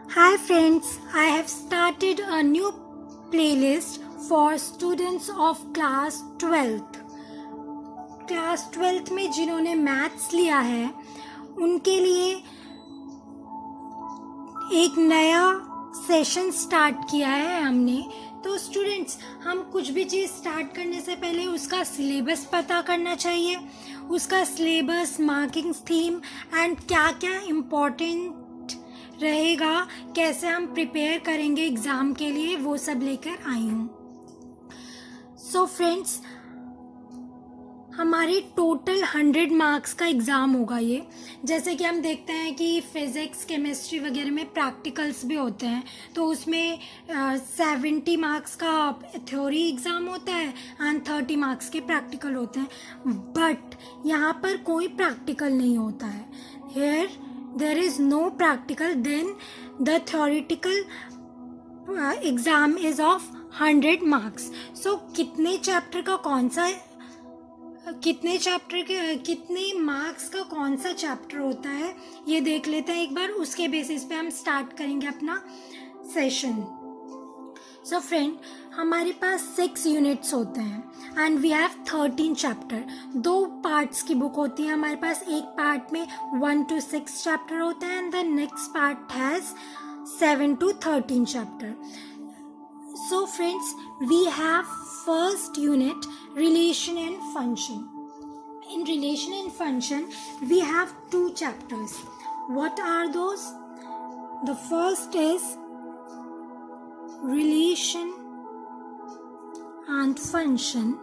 Hi friends, I have started a new playlist for students of class 12th. Class 12th में जिन्होंने maths लिया है उनके लिए एक नया सेशन स्टार्ट किया है हमने। तो स्टूडेंट्स, हम कुछ भी चीज़ स्टार्ट करने से पहले उसका सिलेबस पता करना चाहिए, उसका सिलेबस, मार्किंग थीम एंड क्या क्या इम्पोर्टेंट रहेगा, कैसे हम प्रिपेयर करेंगे एग्ज़ाम के लिए, वो सब लेकर आई हूँ। सो फ्रेंड्स, हमारी टोटल 100 मार्क्स का एग्ज़ाम होगा ये। जैसे कि हम देखते हैं कि फिज़िक्स, केमिस्ट्री वगैरह में प्रैक्टिकल्स भी होते हैं, तो उसमें 70 मार्क्स का थ्योरी एग्ज़ाम होता है एंड 30 मार्क्स के प्रैक्टिकल होते हैं। बट यहाँ पर कोई प्रैक्टिकल नहीं होता है। Here there is no practical, then the theoretical exam is of 100 marks. So कितने मार्क्स का कौन सा चैप्टर होता है ये देख लेते हैं एक बार, उसके बेसिस पे हम स्टार्ट करेंगे अपना सेशन। सो फ्रेंड, हमारे पास 6 यूनिट्स होते हैं and we have 13 chapter. 2 parts की बुक होती है हमारे पास। एक पार्ट में 1 to 6 चैप्टर होते हैं and the next part has 7 to 13 chapter. So friends, we have first unit, relation and function. In relation and function, we have 2 chapters. What are those? The first is relation and function,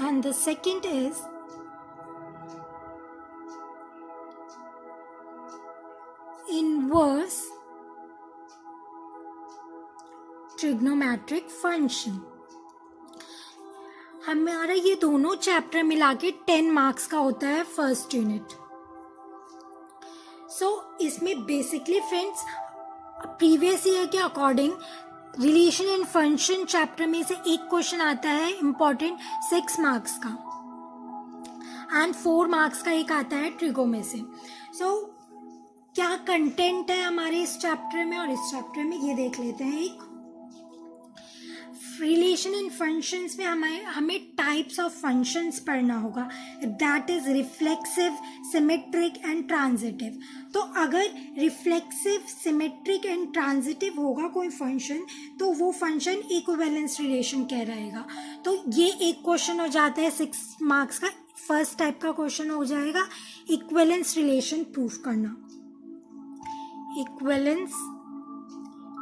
and the second is inverse trigonometric function. हमारा ये दोनों chapter मिला के 10 marks का होता है first unit. So इसमें basically friends, previous year के according relation and function chapter में से एक क्वेश्चन आता है इम्पॉर्टेंट 6 मार्क्स का एंड 4 मार्क्स का एक आता है ट्रिगो में से। सो क्या कंटेंट है हमारे इस चैप्टर में और इस चैप्टर में, ये देख लेते हैं। एक रिलेशन एंड फंक्शंस में हमें टाइप्स ऑफ फंक्शंस पढ़ना होगा, that is reflexive, symmetric and transitive. तो अगर रिफ्लेक्सिव, सिमेट्रिक एंड ट्रांजिटिव होगा कोई फंक्शन, तो वो फंक्शन इक्विवेलेंस रिलेशन कह रहेगा। तो ये एक क्वेश्चन हो जाता है 6 मार्क्स का। फर्स्ट टाइप का क्वेश्चन हो जाएगा इक्विवेलेंस रिलेशन प्रूफ करना, इक्विवेलेंस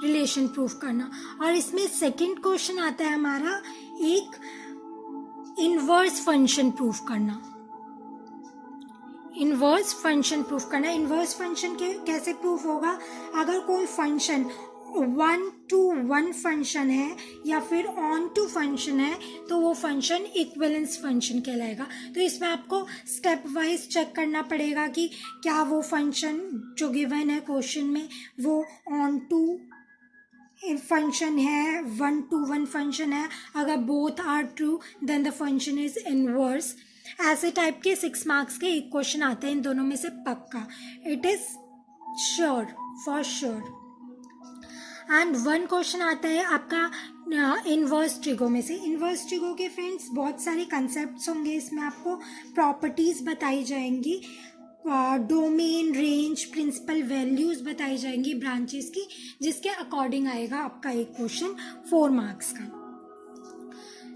रिलेशन प्रूफ करना। और इसमें सेकंड क्वेश्चन आता है हमारा एक इनवर्स फंक्शन प्रूफ करना, इनवर्स फंक्शन प्रूफ करना। इनवर्स फंक्शन कैसे प्रूफ होगा? अगर कोई फंक्शन 1 to 1 फंक्शन है या फिर ऑन टू फंक्शन है तो वो फंक्शन इक्विवेलेंस फंक्शन कहलाएगा। तो इसमें आपको स्टेप वाइज चेक करना पड़ेगा कि क्या वो फंक्शन जो गिवन है क्वेश्चन में वो ऑन टू फंक्शन है, 1 to 1 फंक्शन है। अगर both are true then the function is inverse. ऐसे टाइप के 6 मार्क्स के एक क्वेश्चन आते हैं इन दोनों में से पक्का, it is sure, for sure. And 1 question आता है आपका इनवर्स ट्रिगो में से। इनवर्स ट्रिगो के फ्रेंड्स बहुत सारे कंसेप्ट्स होंगे इसमें, आपको प्रॉपर्टीज बताई जाएंगी, डोमेन, रेंज, प्रिंसिपल वैल्यूज बताई जाएंगी ब्रांचेस की, जिसके अकॉर्डिंग आएगा आपका एक क्वेश्चन 4 मार्क्स का।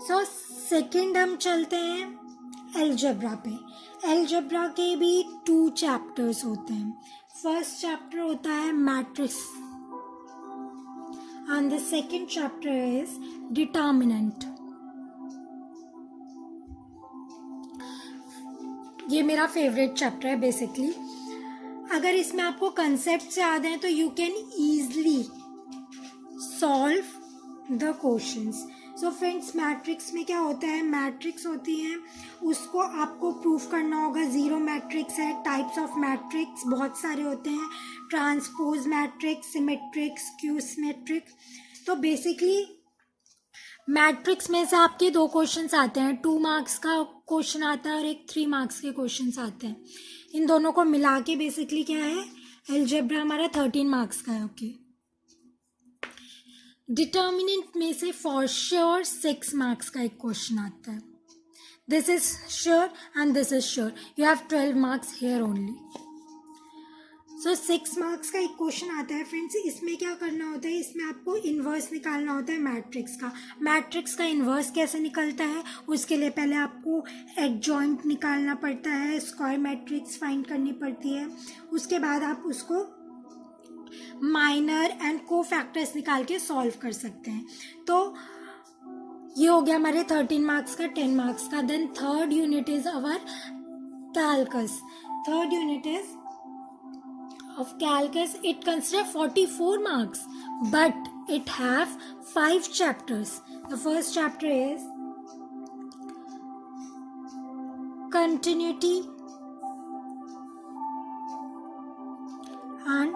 सो सेकंड हम चलते हैं एलजेब्रा पे। एलजेब्रा के भी 2 चैप्टर्स होते हैं। फर्स्ट चैप्टर होता है matrix and the second chapter is determinant. ये मेरा फेवरेट चैप्टर है बेसिकली। अगर इसमें आपको कंसेप्ट याद हैं तो you can easily solve the questions. So friends, matrix में क्या होता है, मैट्रिक्स होती हैं उसको आपको प्रूफ करना होगा। जीरो मैट्रिक्स है, टाइप्स ऑफ मैट्रिक्स बहुत सारे होते हैं, ट्रांसपोज मैट्रिक्स, सिमेट्रिक्स, स्क्यू सिमेट्रिक। तो बेसिकली मैट्रिक्स में से आपके 2 क्वेश्चंस आते हैं, 2 मार्क्स का क्वेश्चन आता है और एक 3 मार्क्स के क्वेश्चंस आते हैं। इन दोनों को मिला के बेसिकली क्या है, अलजेब्रा हमारा 13 मार्क्स का है। ओके, डिटर्मिनेंट में से फॉर श्योर 6 मार्क्स का एक क्वेश्चन आता है। This is sure and this is sure, you have 12 marks here only. So 6 marks का एक क्वेश्चन आता है फ्रेंड्स। इसमें क्या करना होता है, इसमें आपको इन्वर्स निकालना होता है मैट्रिक्स का। मैट्रिक्स का इन्वर्स कैसे निकलता है, उसके लिए पहले आपको एडजॉइंट निकालना पड़ता है, स्क्वायर मैट्रिक्स फाइंड करनी पड़ती है, उसके बाद आप उसको माइनर एंड को फैक्टर्स निकाल के सॉल्व कर सकते हैं। तो ये हो गया हमारे 13 मार्क्स का, 10 मार्क्स का। Then third unit is our calculus. Third unit is of calculus. It consider 44 marks, but it have 5 chapters. The first chapter is continuity and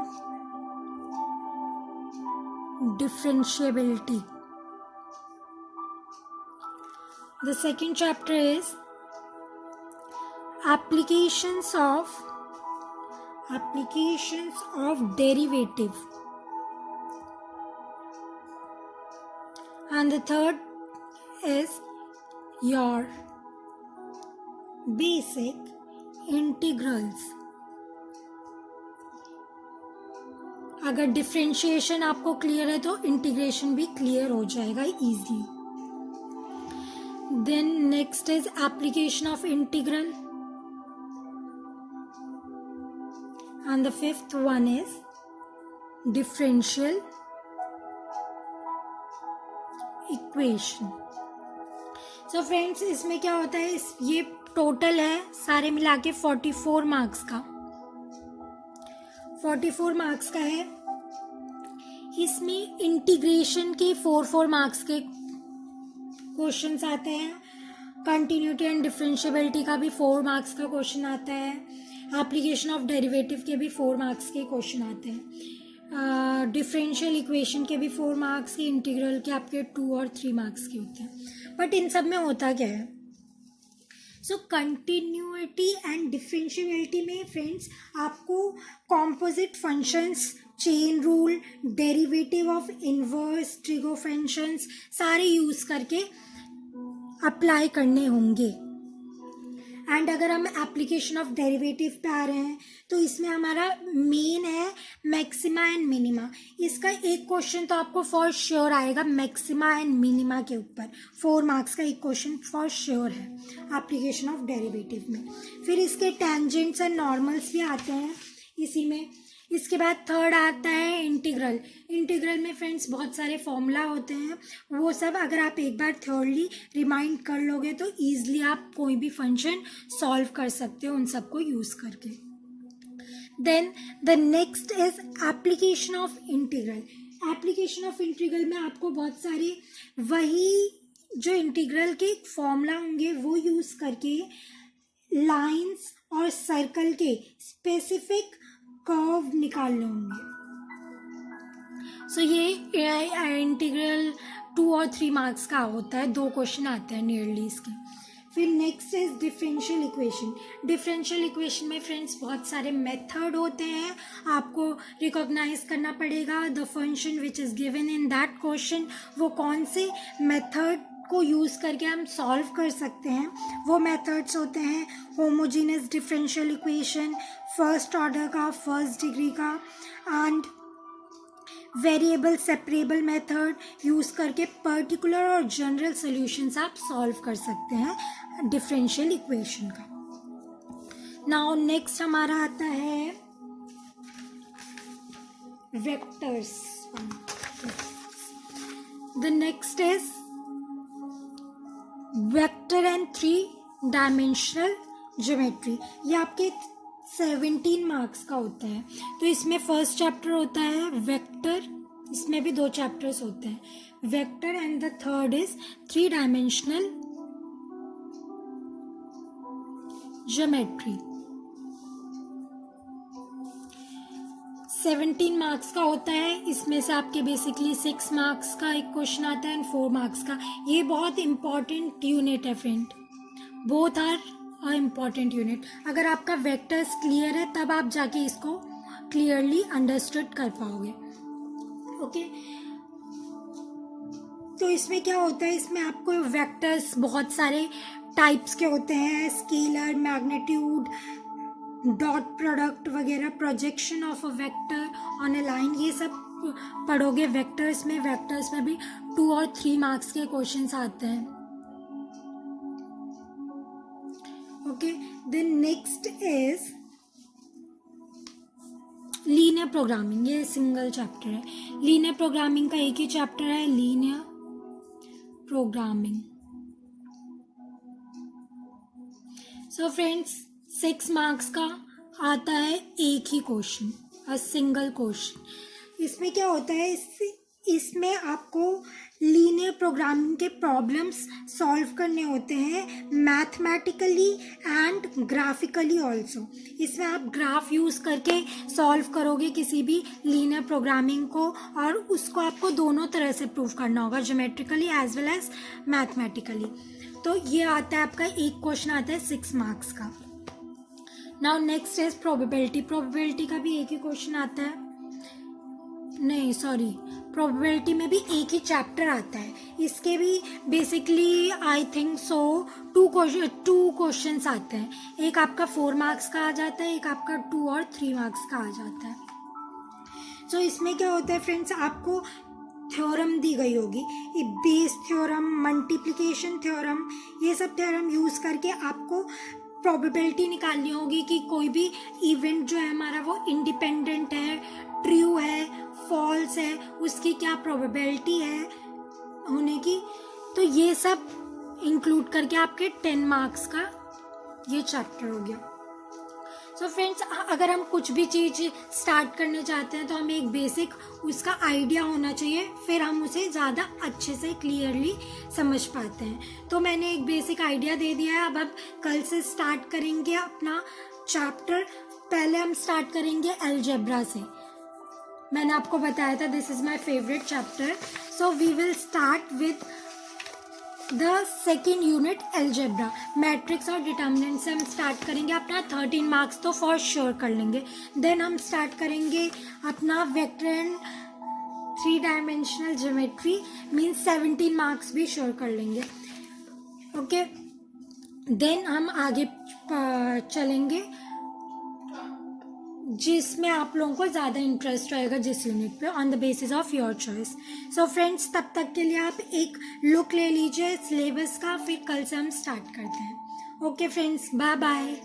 differentiability. The second chapter is applications of derivative, and the third is your basic integrals. अगर differentiation आपको clear है तो integration भी clear हो जाएगा easily. Then next is application of integral, and the fifth one is differential equation. So friends, इसमें क्या होता है, ये टोटल है सारे मिला के 44 मार्क्स का, 44 मार्क्स का है। इसमें इंटीग्रेशन के 4 मार्क्स के क्वेश्चंस आते हैं, कंटिन्यूटी एंड डिफरेंशिएबिलिटी का भी 4 मार्क्स का क्वेश्चन आता है, एप्लीकेशन ऑफ डेरिवेटिव के भी 4 मार्क्स के क्वेश्चन आते हैं, डिफरेंशियल इक्वेशन के भी 4 मार्क्स के, इंटीग्रल के आपके 2 और 3 मार्क्स के होते हैं। बट इन सब में होता क्या है, सो कंटिन्यूटी एंड डिफरेंशिएबिलिटी में फ्रेंड्स आपको composite functions, chain rule, derivative of inverse, trigo functions सारे यूज़ करके अप्लाई करने होंगे। एंड अगर हम एप्लीकेशन ऑफ डेरिवेटिव पे आ रहे हैं तो इसमें हमारा मेन है मैक्सिमा एंड मिनिमा। इसका एक क्वेश्चन तो आपको फॉर श्योर आएगा मैक्सिमा एंड मिनिमा के ऊपर, 4 मार्क्स का एक क्वेश्चन फॉर श्योर है एप्लीकेशन ऑफ डेरिवेटिव में। फिर इसके टेंजेंट्स एंड नॉर्मल्स भी आते हैं इसी में। इसके बाद थर्ड आता है इंटीग्रल। इंटीग्रल में फ्रेंड्स बहुत सारे फॉर्मूला होते हैं, वो सब अगर आप एक बार थ्योरली रिमाइंड कर लोगे तो ईजिली आप कोई भी फंक्शन सॉल्व कर सकते हो उन सबको यूज़ करके। Then the next is application of integral. Application of integral में आपको बहुत सारे वही जो इंटीग्रल के फॉर्मूला होंगे वो यूज़ करके लाइंस और सर्कल के स्पेसिफिक कर्व निकालने होंगे। सो ये इंटीग्रल 2 और 3 मार्क्स का होता है, 2 क्वेश्चन आते हैं नियरली इसके। फिर next is differential equation. Differential equation में फ्रेंड्स बहुत सारे मेथड होते हैं, आपको रिकॉग्नाइज करना पड़ेगा the function which is given in that question, वो कौन से मेथड को यूज़ करके हम सॉल्व कर सकते हैं। वो मेथड्स होते हैं homogeneous differential equation, first order का, फर्स्ट डिग्री का, and variable separable method use करके पर्टिकुलर और जनरल सॉल्यूशंस आप सॉल्व कर सकते हैं डिफरेंशियल इक्वेशन का। नाउ नेक्स्ट हमारा आता है vectors. The next is vector and 3 dimensional geometry. ये आपके 17 मार्क्स का होता है। तो इसमें फर्स्ट चैप्टर होता है वेक्टर, इसमें भी 2 चैप्टर्स होते हैं, vector, and the third is 3 dimensional geometry. 17 marks का होता है, इसमें से आपके बेसिकली 6 मार्क्स का एक क्वेश्चन आता है एंड 4 मार्क्स का। ये बहुत इंपॉर्टेंट यूनिट है friend, both are important unit. अगर आपका वेक्टर्स क्लियर है तब आप जाके इसको क्लियरली अंडरस्टूड कर पाओगे। ओके, तो इसमें क्या होता है, इसमें आपको वेक्टर्स बहुत सारे टाइप्स के होते हैं, स्केलर, मैग्नीट्यूड, डॉट प्रोडक्ट वगैरह, projection of a vector on A line, ये सब पढ़ोगे वेक्टर्स में। वेक्टर्स में भी 2 और 3 मार्क्स के क्वेश्चंस आते हैं। Okay, then next is linear programming. ये सिंगल चैप्टर है। लीनियर प्रोग्रामिंग का एक ही चैप्टर है, linear programming. So friends 6 marks का आता है एक ही क्वेश्चन, अ सिंगल क्वेश्चन। इसमें क्या होता है, इसमें आपको लीनियर प्रोग्रामिंग के प्रॉब्लम्स सॉल्व करने होते हैं मैथमेटिकली एंड ग्राफिकली ऑल्सो। इसमें आप ग्राफ यूज़ करके सॉल्व करोगे किसी भी लीनियर प्रोग्रामिंग को, और उसको आपको दोनों तरह से प्रूव करना होगा, geometrically as well as mathematically. तो ये आता है आपका एक क्वेश्चन आता है 6 मार्क्स का। Now next is probability. Probability का भी एक ही क्वेश्चन आता है, नहीं सॉरी, प्रोबेबिलिटी में भी एक ही चैप्टर आता है। इसके भी basically I think so 2 questions आते हैं। एक आपका 4 मार्क्स का आ जाता है, एक आपका 2 और 3 मार्क्स का आ जाता है। सो इसमें क्या होता है फ्रेंड्स, आपको थ्योरम दी गई होगी, बेस थ्योरम, मल्टीप्लिकेशन थ्योरम, ये सब थ्योरम यूज़ करके आपको प्रोबेबिलिटी निकालनी होगी कि कोई भी इवेंट जो है हमारा वो इंडिपेंडेंट है, ट्रू है, फॉल्स है, उसकी क्या प्रोबेबिलिटी है होने की। तो ये सब इंक्लूड करके आपके 10 मार्क्स का ये चैप्टर हो गया। सो फ्रेंड्स, अगर हम कुछ भी चीज़ स्टार्ट करने चाहते हैं तो हमें एक बेसिक उसका आइडिया होना चाहिए, फिर हम उसे ज़्यादा अच्छे से क्लियरली समझ पाते हैं। तो मैंने एक बेसिक आइडिया दे दिया है। अब कल से स्टार्ट करेंगे अपना चैप्टर। पहले हम स्टार्ट करेंगे अलजेब्रा से। मैंने आपको बताया था this is my favourite chapter. So we will start with the second unit algebra. Matrix और डिटर्मिनेंट से हम स्टार्ट करेंगे। अपना 13 मार्क्स तो फॉर श्योर कर लेंगे। देन हम स्टार्ट करेंगे अपना vector and 3 dimensional geometry, means 17 marks भी श्योर कर लेंगे। ओके, देन हम आगे चलेंगे जिसमें आप लोगों को ज़्यादा इंटरेस्ट रहेगा, जिस यूनिट पे, on the basis of your choice. So friends, तब तक के लिए आप एक लुक ले लीजिए सिलेबस का, फिर कल से हम स्टार्ट करते हैं। Okay friends, bye bye.